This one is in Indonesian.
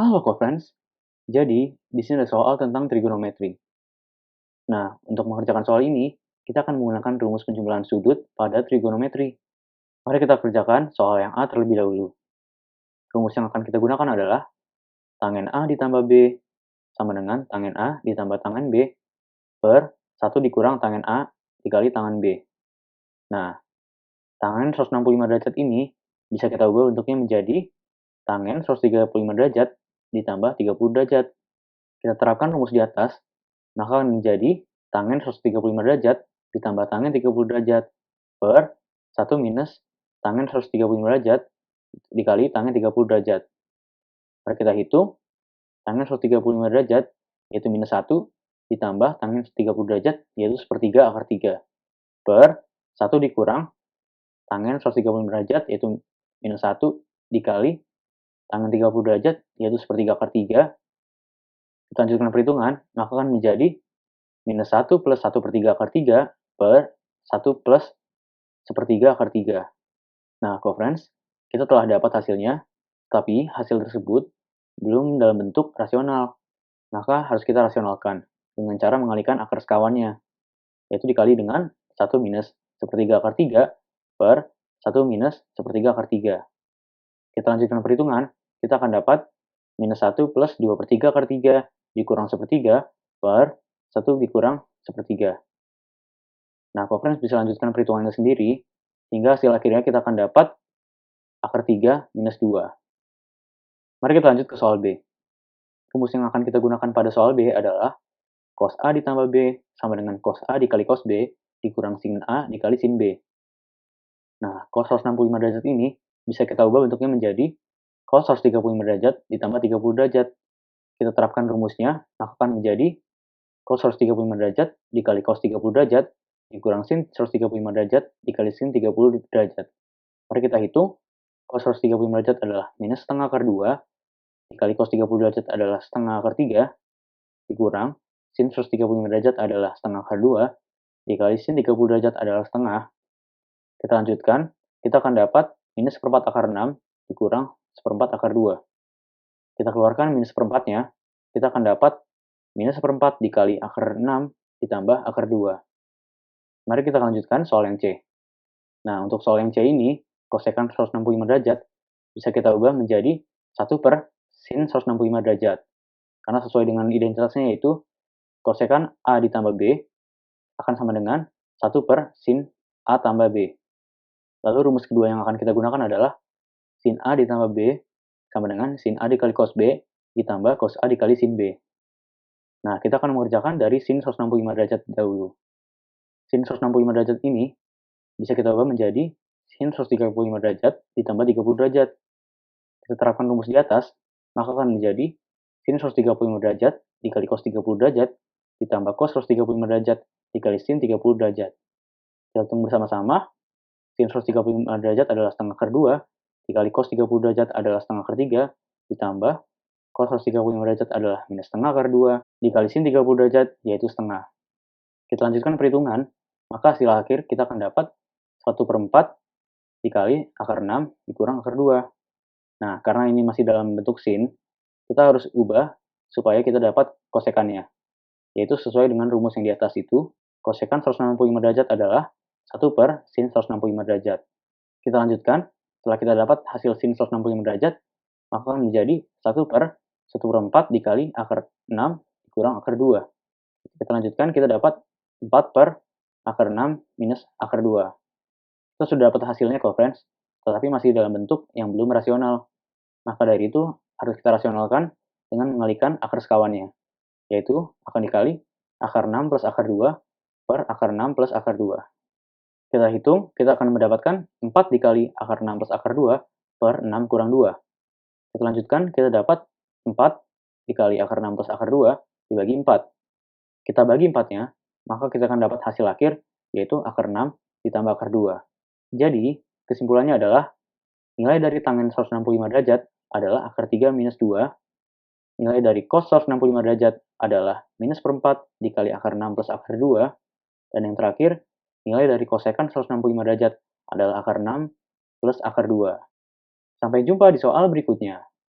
Halo co-friends, jadi di sini ada soal tentang trigonometri. Nah, untuk mengerjakan soal ini, kita akan menggunakan rumus penjumlahan sudut pada trigonometri. Mari kita kerjakan soal yang A terlebih dahulu. Rumus yang akan kita gunakan adalah tangen A ditambah B sama dengan tangen A ditambah tangen B per 1 dikurang tangen A dikali tangen B. Nah, tangen 165 derajat ini bisa kita ubah bentuknya menjadi tangen 135 derajat ditambah 30 derajat. Kita terapkan rumus di atas, maka akan menjadi tangen 135 derajat ditambah tangen 30 derajat per 1 minus tangen 135 derajat dikali tangen 30 derajat. Mari kita hitung, tangen 135 derajat yaitu minus 1 ditambah tangen 30 derajat yaitu sepertiga akar 3 per 1 dikurang tangen 135 derajat yaitu minus 1 dikali tangen 30 derajat yaitu sepertiga akar 3. Kita lanjutkan perhitungan, maka akan menjadi minus 1 plus 1 per 3 akar 3 per 1 plus sepertiga akar 3. Nah, co-friends, kita telah dapat hasilnya, tapi hasil tersebut belum dalam bentuk rasional. Maka harus kita rasionalkan dengan cara mengalihkan akar sekawannya, yaitu dikali dengan 1 minus sepertiga akar 3 per 1 minus sepertiga akar 3. Kita lanjutkan perhitungan, kita akan dapat minus 1 plus 2 per 3 akar 3 dikurang sepertiga per 1 dikurang sepertiga. Nah, co-friends bisa lanjutkan perhitungannya sendiri, hingga hasil akhirnya kita akan dapat akar 3 minus 2. Mari kita lanjut ke soal B. Rumus yang akan kita gunakan pada soal B adalah cos A ditambah B sama dengan cos A dikali cos B dikurang sin A dikali sin B. Nah, cos 165 derajat ini bisa kita ubah bentuknya menjadi cos 135 derajat ditambah 30 derajat. Kita terapkan rumusnya, maka akan menjadi cos 135 derajat dikali cos 30 derajat dikurang sin 135 derajat dikali sin 30 derajat. Mari kita hitung, cos 135 derajat adalah minus setengah akar 2, dikali cos 30 derajat adalah setengah akar 3, dikurang sin 135 derajat adalah setengah akar 2, dikali sin 30 derajat adalah setengah. Kita lanjutkan, kita akan dapat minus seperempat akar 6 dikurang seperempat akar 2. Kita keluarkan minus seperempatnya, kita akan dapat minus seperempat dikali akar 6 ditambah akar 2. Mari kita lanjutkan soal yang C. Nah, untuk soal yang C ini, kosekan 165 derajat bisa kita ubah menjadi 1 per sin 165 derajat. Karena sesuai dengan identitasnya yaitu kosekan A ditambah B akan sama dengan 1 per sin A tambah B. Lalu rumus kedua yang akan kita gunakan adalah sin A ditambah B sama dengan sin A dikali cos B ditambah cos A dikali sin B. Nah, kita akan mengerjakan dari sin 165 derajat dahulu. Sin 165 derajat ini bisa kita ubah menjadi sin 135 derajat ditambah 30 derajat. Kita terapkan rumus di atas, maka akan menjadi sin 135 derajat dikali cos 30 derajat ditambah cos 135 derajat dikali sin 30 derajat. Kita hitung bersama-sama, sin 135 derajat adalah setengah akar 2, dikali cos 30 derajat adalah setengah akar 3, ditambah cos 135 derajat adalah minus setengah akar 2, dikali sin 30 derajat, yaitu setengah. Kita lanjutkan perhitungan, maka hasil akhir kita akan dapat 1 per 4 dikali akar 6 dikurang akar 2. Nah, karena ini masih dalam bentuk sin, kita harus ubah supaya kita dapat kosekannya, yaitu sesuai dengan rumus yang di atas itu, kosekan 165 derajat adalah 1 per sin 165 derajat. Kita lanjutkan, setelah kita dapat hasil sin 165 derajat, maka akan menjadi 1 per 1 per 4 dikali akar 6 dikurang akar 2. Kita lanjutkan, kita dapat 4 per akar 6 minus akar 2. Kita sudah dapat hasilnya kok, friends, tetapi masih dalam bentuk yang belum rasional. Maka dari itu, harus kita rasionalkan dengan mengalihkan akar sekawannya, yaitu akan dikali akar 6 plus akar 2 per akar 6 plus akar 2. Kita hitung, kita akan mendapatkan 4 dikali akar 6 plus akar 2 per 6 kurang 2. Kita lanjutkan, kita dapat 4 dikali akar 6 plus akar 2 dibagi 4. Kita bagi 4-nya, maka kita akan dapat hasil akhir, yaitu akar 6 ditambah akar 2. Jadi, kesimpulannya adalah, nilai dari tangen 165 derajat adalah akar 3 minus 2, nilai dari cos 165 derajat adalah minus per 4 dikali akar 6 plus akar 2, dan yang terakhir, nilai dari kosekan 165 derajat adalah akar 6 plus akar 2. Sampai jumpa di soal berikutnya.